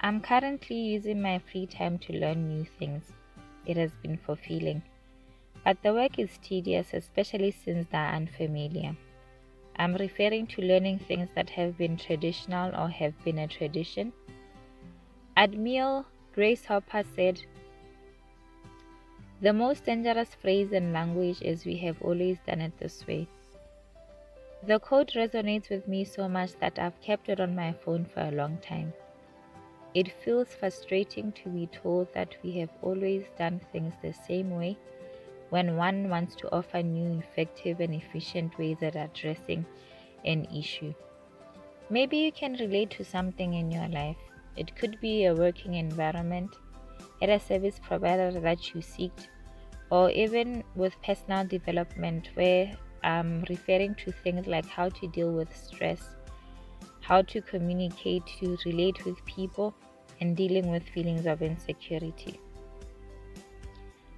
I'm currently using my free time to learn new things. It has been fulfilling. But the work is tedious, especially since they are unfamiliar. I'm referring to learning things that have been traditional or have been a tradition. Admiral Grace Hopper said, "The most dangerous phrase in language is we have always done it this way." The quote resonates with me so much that I've kept it on my phone for a long time. It feels frustrating to be told that we have always done things the same way when one wants to offer new, effective, and efficient ways at addressing an issue. Maybe you can relate to something in your life. It could be a working environment, at a service provider that you seek, or even with personal development, where I'm referring to things like how to deal with stress, how to communicate, to relate with people, and dealing with feelings of insecurity.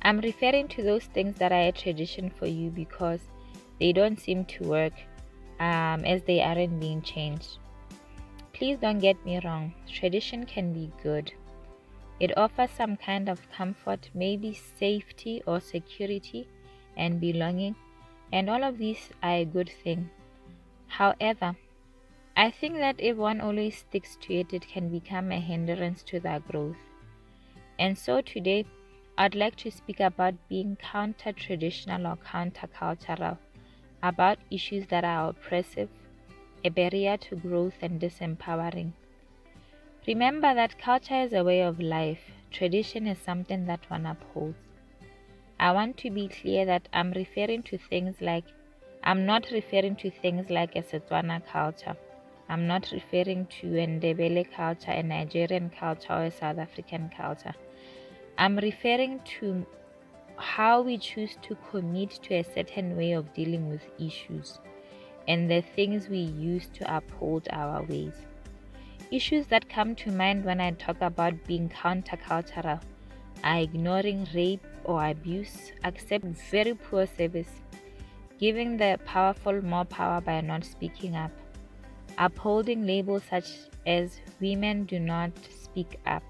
I'm referring to those things that are a tradition for you because they don't seem to work as they aren't being changed. Please don't get me wrong, tradition can be good. It offers some kind of comfort, maybe safety or security and belonging, and all of these are a good thing. However, I think that if one always sticks to it, it can become a hindrance to their growth. And so today, I'd like to speak about being counter-traditional or counter-cultural, about issues that are oppressive, a barrier to growth, and disempowering. Remember that culture is a way of life. Tradition is something that one upholds. I want to be clear that I'm not referring to things like a Setswana culture. I'm not referring to a Ndebele culture, a Nigerian culture, or a South African culture. I'm referring to how we choose to commit to a certain way of dealing with issues and the things we use to uphold our ways. Issues that come to mind when I talk about being countercultural are ignoring rape or abuse, accept very poor service, giving the powerful more power by not speaking up, upholding labels such as women do not speak up,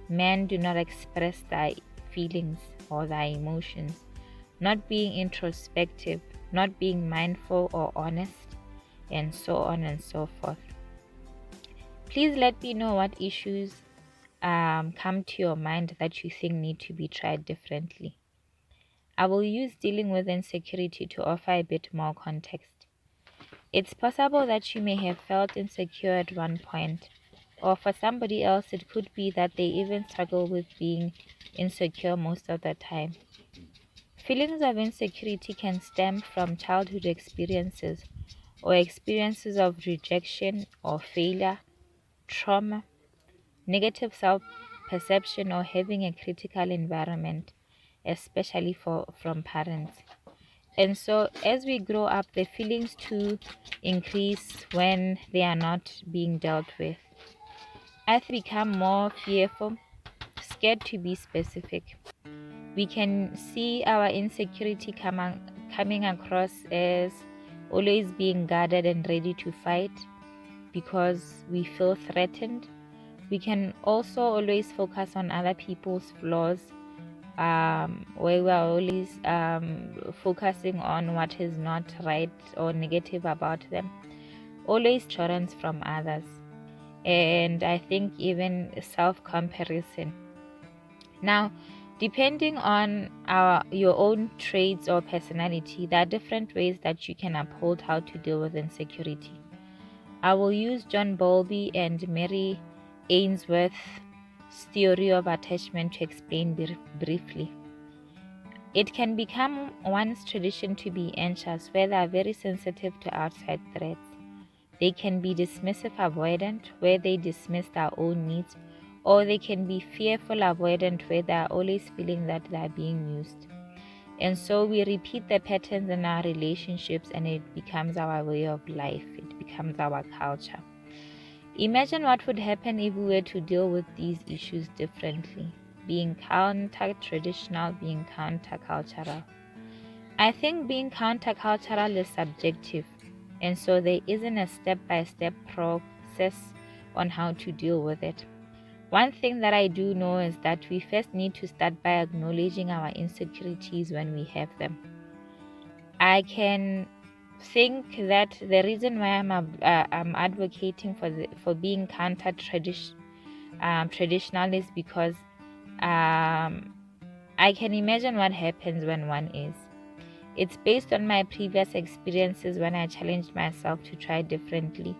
men do not express their feelings or their emotions, not being introspective, not being mindful or honest, and so on and so forth. Please let me know what issues come to your mind that you think need to be tried differently. I will use dealing with insecurity to offer a bit more context. It's possible that you may have felt insecure at one point, or for somebody else, it could be that they even struggle with being insecure most of the time. Feelings of insecurity can stem from childhood experiences or experiences of rejection or failure, trauma, negative self-perception, or having a critical environment, especially from parents. And so as we grow up, the feelings too increase when they are not being dealt with. As we become more fearful, scared to be specific, we can see our insecurity coming across as always being guarded and ready to fight because we feel threatened. We can also always focus on other people's flaws, where we are always focusing on what is not right or negative about them, always tolerance from others, and I think even self-comparison. Now, depending on your own traits or personality, there are different ways that you can uphold how to deal with insecurity. I will use John Bowlby and Mary Ainsworth's theory of attachment to explain briefly. It can become one's tradition to be anxious, where they are very sensitive to outside threats. They can be dismissive avoidant, where they dismiss their own needs, or they can be fearful avoidant, where they are always feeling that they are being used. And so we repeat the patterns in our relationships, and it becomes our way of life. It becomes our culture. Imagine what would happen if we were to deal with these issues differently, being counter-traditional, being counter-cultural. I think being counter-cultural is subjective, and so there isn't a step-by-step process on how to deal with it. One thing that I do know is that we first need to start by acknowledging our insecurities when we have them. I can think that the reason why I'm advocating for being traditional is because I can imagine what happens when one is. It's based on my previous experiences when I challenged myself to try differently.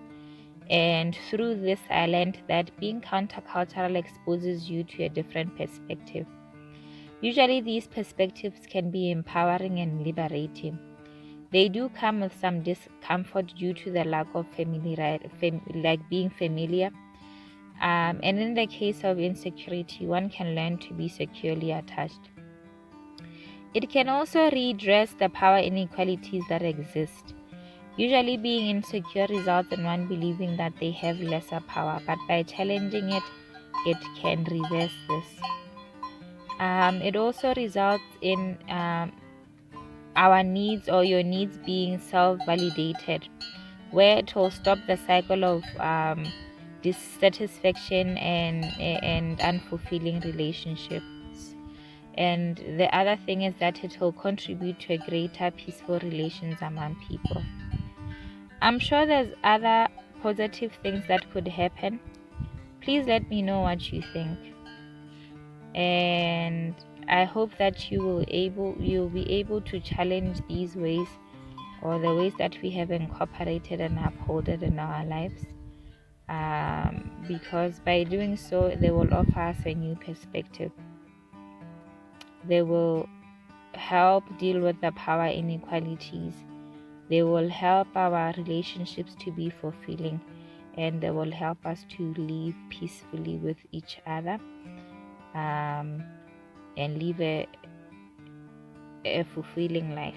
And through this, I learned that being countercultural exposes you to a different perspective. Usually, these perspectives can be empowering and liberating. They do come with some discomfort due to the lack of like being familiar. And in the case of insecurity, one can learn to be securely attached. It can also redress the power inequalities that exist. Usually, being insecure results in one believing that they have lesser power, but by challenging it, it can reverse this. It also results in our needs or your needs being self-validated, where it will stop the cycle of dissatisfaction and unfulfilling relationships. And the other thing is that it will contribute to a greater peaceful relations among people. I'm sure there's other positive things that could happen. Please let me know what you think. And I hope that you'll be able to challenge these ways or the ways that we have incorporated and upholded in our lives. Because by doing so, they will offer us a new perspective. They will help deal with the power inequalities. They will help our relationships to be fulfilling, and they will help us to live peacefully with each other and live a fulfilling life.